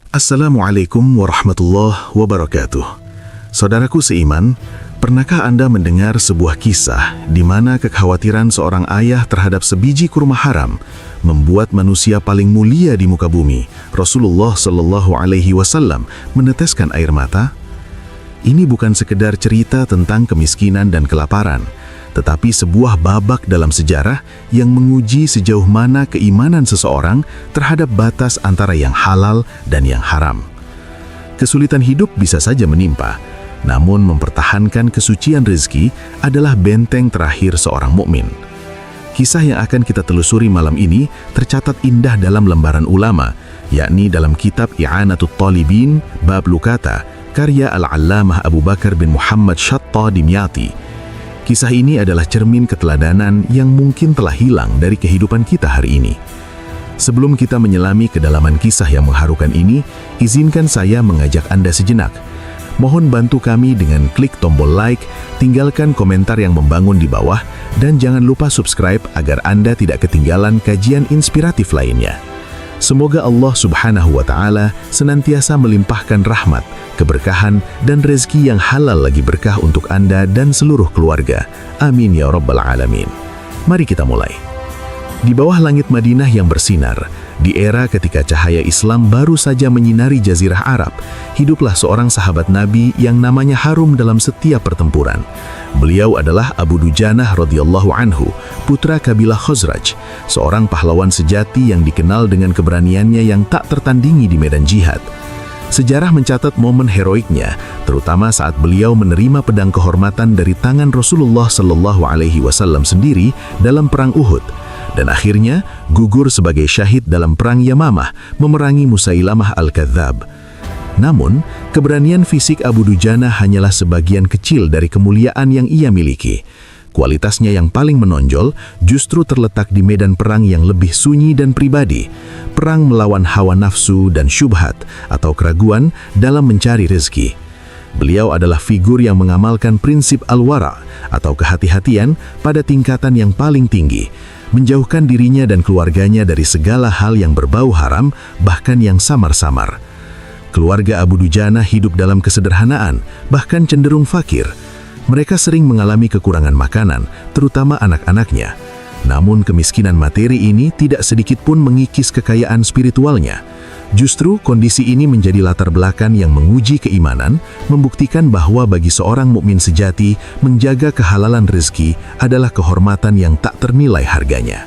Assalamualaikum warahmatullahi wabarakatuh. Saudaraku seiman, pernahkah Anda mendengar sebuah kisah di mana kekhawatiran seorang ayah terhadap sebiji kurma haram membuat manusia paling mulia di muka bumi, Rasulullah Shallallahu Alaihi Wasallam, meneteskan air mata? Ini bukan sekedar cerita tentang kemiskinan dan kelaparan, tetapi sebuah babak dalam sejarah yang menguji sejauh mana keimanan seseorang terhadap batas antara yang halal dan yang haram. Kesulitan hidup bisa saja menimpa, namun mempertahankan kesucian rezeki adalah benteng terakhir seorang mukmin. Kisah yang akan kita telusuri malam ini tercatat indah dalam lembaran ulama, yakni dalam kitab I'anatut Talibin Bab Lukata, karya Al-Allamah Abu Bakar bin Muhammad Shatta Dimyati. Kisah ini adalah cermin keteladanan yang mungkin telah hilang dari kehidupan kita hari ini. Sebelum kita menyelami kedalaman kisah yang mengharukan ini, izinkan saya mengajak Anda sejenak. Mohon bantu kami dengan klik tombol like, tinggalkan komentar yang membangun di bawah, dan jangan lupa subscribe agar Anda tidak ketinggalan kajian inspiratif lainnya. Semoga Allah Subhanahu wa Ta'ala senantiasa melimpahkan rahmat, keberkahan, dan rezeki yang halal lagi berkah untuk Anda dan seluruh keluarga. Amin ya Rabbal Alamin. Mari kita mulai. Di bawah langit Madinah yang bersinar, di era ketika cahaya Islam baru saja menyinari Jazirah Arab, hiduplah seorang sahabat Nabi yang namanya harum dalam setiap pertempuran. Beliau adalah Abu Dujanah radhiyallahu anhu, putra kabilah Khazraj, seorang pahlawan sejati yang dikenal dengan keberaniannya yang tak tertandingi di medan jihad. Sejarah mencatat momen heroiknya, terutama saat beliau menerima pedang kehormatan dari tangan Rasulullah Shallallahu Alaihi Wasallam sendiri dalam perang Uhud, dan akhirnya gugur sebagai syahid dalam perang Yamamah memerangi Musailamah Al-Kadzab. Namun, keberanian fisik Abu Dujanah hanyalah sebagian kecil dari kemuliaan yang ia miliki. Kualitasnya yang paling menonjol justru terletak di medan perang yang lebih sunyi dan pribadi, perang melawan hawa nafsu dan syubhat atau keraguan dalam mencari rezeki. Beliau adalah figur yang mengamalkan prinsip al-wara atau kehati-hatian pada tingkatan yang paling tinggi, menjauhkan dirinya dan keluarganya dari segala hal yang berbau haram, bahkan yang samar-samar. Keluarga Abu Dujanah hidup dalam kesederhanaan, bahkan cenderung fakir. Mereka sering mengalami kekurangan makanan, terutama anak-anaknya. Namun kemiskinan materi ini tidak sedikit pun mengikis kekayaan spiritualnya. Justru kondisi ini menjadi latar belakang yang menguji keimanan, membuktikan bahwa bagi seorang mukmin sejati, menjaga kehalalan rezeki adalah kehormatan yang tak ternilai harganya.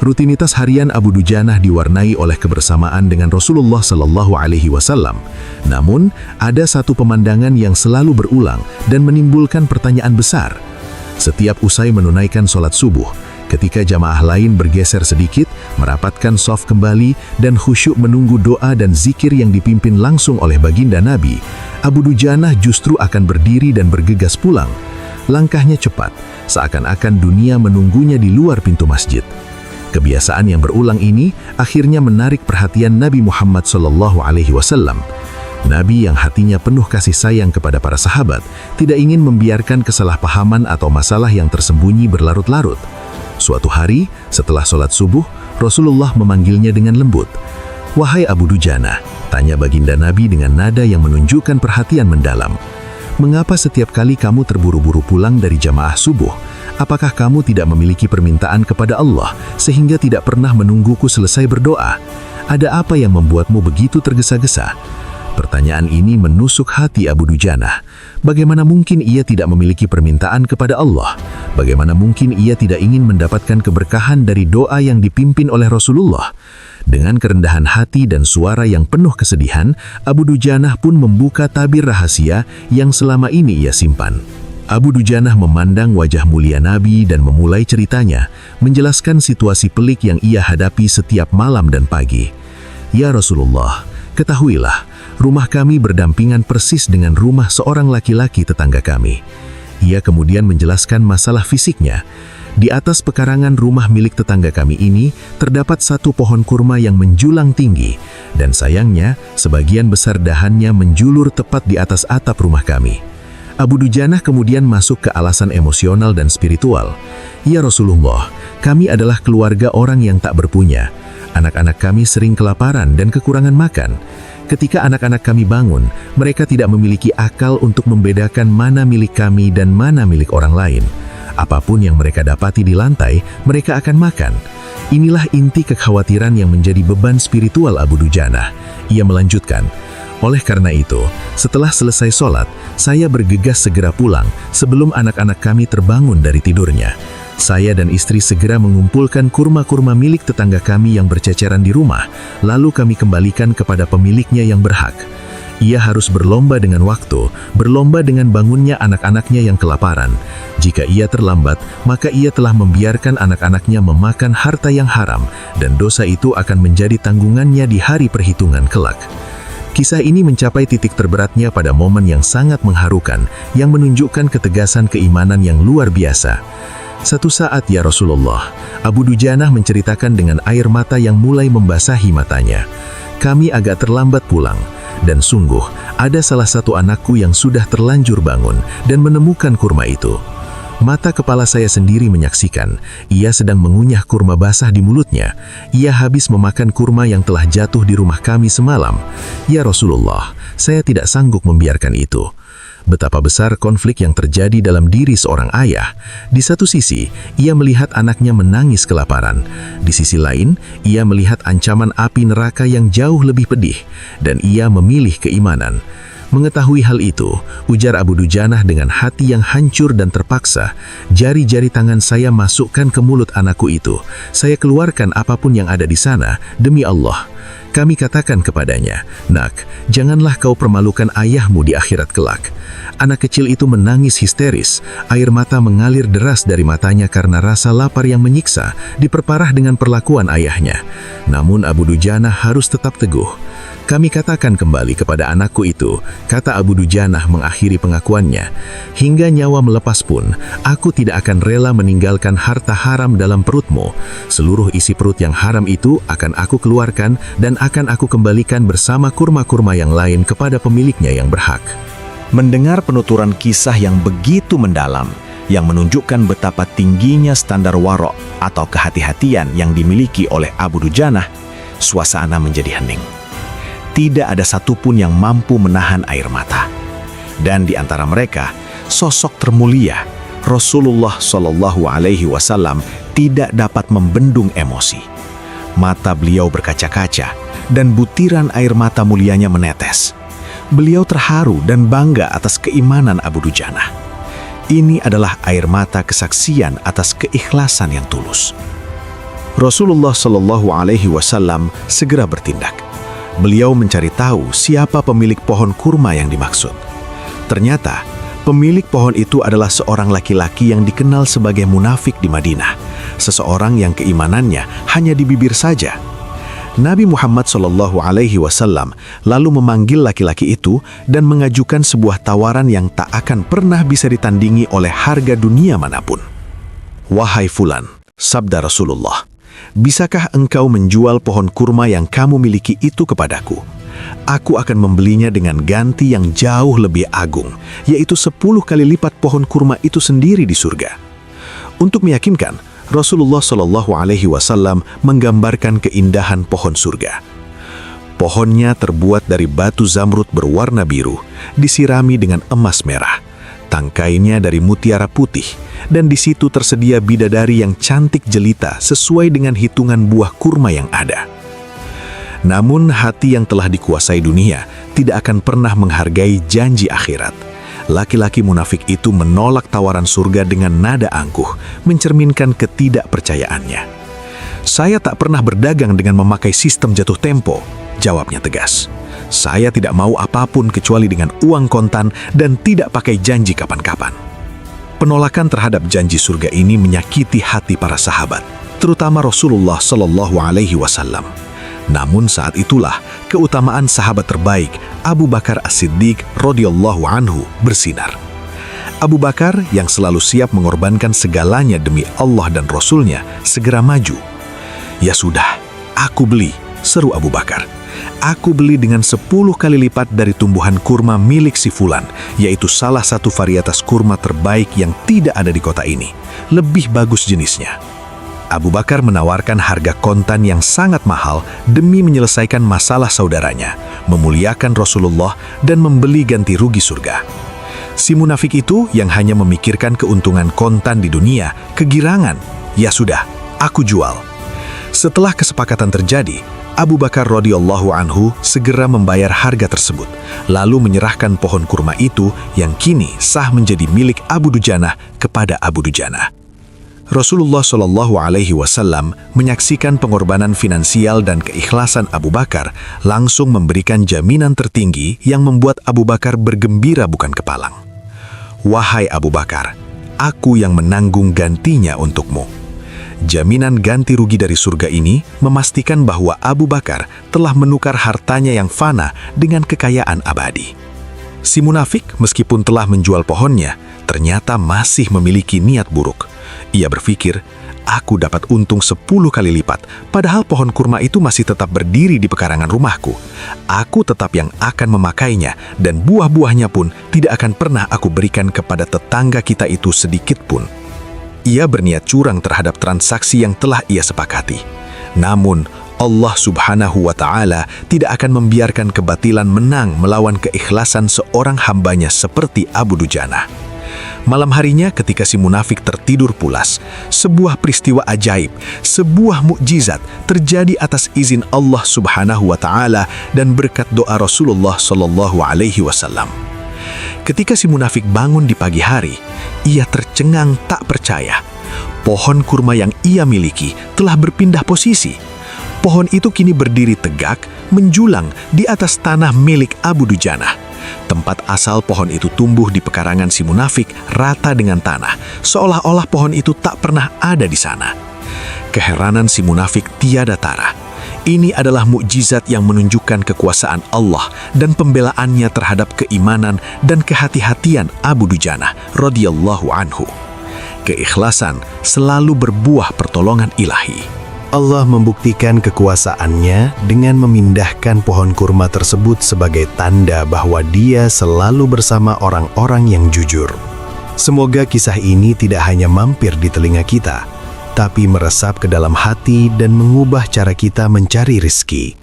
Rutinitas harian Abu Dujanah diwarnai oleh kebersamaan dengan Rasulullah Shallallahu Alaihi Wasallam. Namun, ada satu pemandangan yang selalu berulang dan menimbulkan pertanyaan besar. Setiap usai menunaikan sholat subuh, ketika jamaah lain bergeser sedikit, merapatkan shaf kembali, dan khusyuk menunggu doa dan zikir yang dipimpin langsung oleh baginda Nabi, Abu Dujanah justru akan berdiri dan bergegas pulang. Langkahnya cepat, seakan-akan dunia menunggunya di luar pintu masjid. Kebiasaan yang berulang ini akhirnya menarik perhatian Nabi Muhammad Sallallahu Alaihi Wasallam. Nabi yang hatinya penuh kasih sayang kepada para sahabat tidak ingin membiarkan kesalahpahaman atau masalah yang tersembunyi berlarut-larut. Suatu hari, setelah sholat subuh, Rasulullah memanggilnya dengan lembut. "Wahai Abu Dujanah," tanya baginda Nabi dengan nada yang menunjukkan perhatian mendalam. "Mengapa setiap kali kamu terburu-buru pulang dari jamaah subuh? Apakah kamu tidak memiliki permintaan kepada Allah sehingga tidak pernah menungguku selesai berdoa? Ada apa yang membuatmu begitu tergesa-gesa?" Pertanyaan ini menusuk hati Abu Dujanah. Bagaimana mungkin ia tidak memiliki permintaan kepada Allah? Bagaimana mungkin ia tidak ingin mendapatkan keberkahan dari doa yang dipimpin oleh Rasulullah? Dengan kerendahan hati dan suara yang penuh kesedihan, Abu Dujanah pun membuka tabir rahasia yang selama ini ia simpan. Abu Dujanah memandang wajah mulia Nabi dan memulai ceritanya, menjelaskan situasi pelik yang ia hadapi setiap malam dan pagi. "Ya Rasulullah, ketahuilah, rumah kami berdampingan persis dengan rumah seorang laki-laki tetangga kami." Ia kemudian menjelaskan masalah fisiknya. Di atas pekarangan rumah milik tetangga kami ini, terdapat satu pohon kurma yang menjulang tinggi, dan sayangnya, sebagian besar dahannya menjulur tepat di atas atap rumah kami. Abu Dujanah kemudian masuk ke alasan emosional dan spiritual. "Ya Rasulullah, kami adalah keluarga orang yang tak berpunya. Anak-anak kami sering kelaparan dan kekurangan makan. Ketika anak-anak kami bangun, mereka tidak memiliki akal untuk membedakan mana milik kami dan mana milik orang lain. Apapun yang mereka dapati di lantai, mereka akan makan. Inilah inti kekhawatiran yang menjadi beban spiritual Abu Dujanah. Ia melanjutkan, oleh karena itu, setelah selesai sholat, saya bergegas segera pulang sebelum anak-anak kami terbangun dari tidurnya. Saya dan istri segera mengumpulkan kurma-kurma milik tetangga kami yang berceceran di rumah, lalu kami kembalikan kepada pemiliknya yang berhak. Ia harus berlomba dengan waktu, berlomba dengan bangunnya anak-anaknya yang kelaparan. Jika ia terlambat, maka ia telah membiarkan anak-anaknya memakan harta yang haram, dan dosa itu akan menjadi tanggungannya di hari perhitungan kelak. Kisah ini mencapai titik terberatnya pada momen yang sangat mengharukan, yang menunjukkan ketegasan keimanan yang luar biasa. Satu saat, ya Rasulullah, Abu Dujanah menceritakan dengan air mata yang mulai membasahi matanya. Kami agak terlambat pulang, dan sungguh, ada salah satu anakku yang sudah terlanjur bangun dan menemukan kurma itu. Mata kepala saya sendiri menyaksikan, ia sedang mengunyah kurma basah di mulutnya. Ia habis memakan kurma yang telah jatuh di rumah kami semalam. Ya Rasulullah, saya tidak sanggup membiarkan itu. Betapa besar konflik yang terjadi dalam diri seorang ayah. Di satu sisi, ia melihat anaknya menangis kelaparan. Di sisi lain, ia melihat ancaman api neraka yang jauh lebih pedih, dan ia memilih keimanan. Mengetahui hal itu, ujar Abu Dujanah dengan hati yang hancur dan terpaksa, jari-jari tangan saya masukkan ke mulut anakku itu. Saya keluarkan apapun yang ada di sana, demi Allah. Kami katakan kepadanya, "Nak, janganlah kau permalukan ayahmu di akhirat kelak." Anak kecil itu menangis histeris, air mata mengalir deras dari matanya karena rasa lapar yang menyiksa, diperparah dengan perlakuan ayahnya. Namun Abu Dujanah harus tetap teguh. Kami katakan kembali kepada anakku itu, kata Abu Dujanah mengakhiri pengakuannya, hingga nyawa melepas pun, aku tidak akan rela meninggalkan harta haram dalam perutmu. Seluruh isi perut yang haram itu akan aku keluarkan dan akan aku kembalikan bersama kurma-kurma yang lain kepada pemiliknya yang berhak. Mendengar penuturan kisah yang begitu mendalam, yang menunjukkan betapa tingginya standar warok atau kehati-hatian yang dimiliki oleh Abu Dujanah, suasana menjadi hening. Tidak ada satupun yang mampu menahan air mata. Dan di antara mereka, sosok termulia, Rasulullah Shallallahu Alaihi Wasallam tidak dapat membendung emosi. Mata beliau berkaca-kaca, dan butiran air mata mulianya menetes. Beliau terharu dan bangga atas keimanan Abu Dujanah. Ini adalah air mata kesaksian atas keikhlasan yang tulus. Rasulullah Shallallahu Alaihi Wasallam segera bertindak. Beliau mencari tahu siapa pemilik pohon kurma yang dimaksud. Ternyata, pemilik pohon itu adalah seorang laki-laki yang dikenal sebagai munafik di Madinah. Seseorang yang keimanannya hanya di bibir saja. Nabi Muhammad SAW lalu memanggil laki-laki itu dan mengajukan sebuah tawaran yang tak akan pernah bisa ditandingi oleh harga dunia manapun. "Wahai Fulan," sabda Rasulullah, "bisakah engkau menjual pohon kurma yang kamu miliki itu kepadaku? Aku akan membelinya dengan ganti yang jauh lebih agung, yaitu 10 kali lipat pohon kurma itu sendiri di surga." Untuk meyakinkan, Rasulullah SAW menggambarkan keindahan pohon surga. Pohonnya terbuat dari batu zamrud berwarna biru, disirami dengan emas merah. Tangkainya dari mutiara putih, dan di situ tersedia bidadari yang cantik jelita sesuai dengan hitungan buah kurma yang ada. Namun hati yang telah dikuasai dunia tidak akan pernah menghargai janji akhirat. Laki-laki munafik itu menolak tawaran surga dengan nada angkuh, mencerminkan ketidakpercayaannya. "Saya tak pernah berdagang dengan memakai sistem jatuh tempo," jawabnya tegas. "Saya tidak mau apapun kecuali dengan uang kontan dan tidak pakai janji kapan-kapan." Penolakan terhadap janji surga ini menyakiti hati para sahabat, terutama Rasulullah Shallallahu Alaihi Wasallam. Namun saat itulah keutamaan sahabat terbaik Abu Bakar As-Siddiq radhiyallahu anhu bersinar. Abu Bakar yang selalu siap mengorbankan segalanya demi Allah dan Rasulnya segera maju. "Ya sudah, aku beli," seru Abu Bakar. "Aku beli dengan 10 kali lipat dari tumbuhan kurma milik si Fulan, yaitu salah satu varietas kurma terbaik yang tidak ada di kota ini. Lebih bagus jenisnya." Abu Bakar menawarkan harga kontan yang sangat mahal demi menyelesaikan masalah saudaranya, memuliakan Rasulullah, dan membeli ganti rugi surga. Si munafik itu yang hanya memikirkan keuntungan kontan di dunia, kegirangan, ya sudah, aku jual. Setelah kesepakatan terjadi, Abu Bakar radhiyallahu anhu segera membayar harga tersebut, lalu menyerahkan pohon kurma itu yang kini sah menjadi milik Abu Dujanah kepada Abu Dujanah. Rasulullah Shallallahu Alaihi Wasallam menyaksikan pengorbanan finansial dan keikhlasan Abu Bakar, langsung memberikan jaminan tertinggi yang membuat Abu Bakar bergembira bukan kepalang. Wahai Abu Bakar, aku yang menanggung gantinya untukmu. Jaminan ganti rugi dari surga ini memastikan bahwa Abu Bakar telah menukar hartanya yang fana dengan kekayaan abadi. Si munafik meskipun telah menjual pohonnya, ternyata masih memiliki niat buruk. Ia berpikir, aku dapat untung 10 kali lipat, padahal pohon kurma itu masih tetap berdiri di pekarangan rumahku. Aku tetap yang akan memakainya, dan buah-buahnya pun tidak akan pernah aku berikan kepada tetangga kita itu sedikit pun. Ia berniat curang terhadap transaksi yang telah ia sepakati. Namun, Allah Subhanahu wa Ta'ala tidak akan membiarkan kebatilan menang melawan keikhlasan seorang hambanya seperti Abu Dujanah. Malam harinya ketika si munafik tertidur pulas, sebuah peristiwa ajaib, sebuah mukjizat terjadi atas izin Allah Subhanahu wa Ta'ala dan berkat doa Rasulullah Shallallahu Alaihi Wasallam. Ketika si munafik bangun di pagi hari, ia tercengang tak percaya. Pohon kurma yang ia miliki telah berpindah posisi. Pohon itu kini berdiri tegak, menjulang di atas tanah milik Abu Dujanah. Tempat asal pohon itu tumbuh di pekarangan si munafik rata dengan tanah, seolah-olah pohon itu tak pernah ada di sana. Keheranan si munafik tiada tara. Ini adalah mukjizat yang menunjukkan kekuasaan Allah dan pembelaannya terhadap keimanan dan kehati-hatian Abu Dujanah radhiyallahu anhu. Keikhlasan selalu berbuah pertolongan ilahi. Allah membuktikan kekuasaannya dengan memindahkan pohon kurma tersebut sebagai tanda bahwa Dia selalu bersama orang-orang yang jujur. Semoga kisah ini tidak hanya mampir di telinga kita, tapi meresap ke dalam hati dan mengubah cara kita mencari rezeki.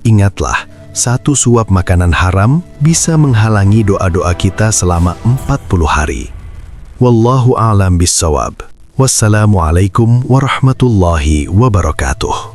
Ingatlah, satu suap makanan haram bisa menghalangi doa-doa kita selama 40 hari. Wallahu a'lam bissawab. Wassalamualaikum warahmatullahi wabarakatuh.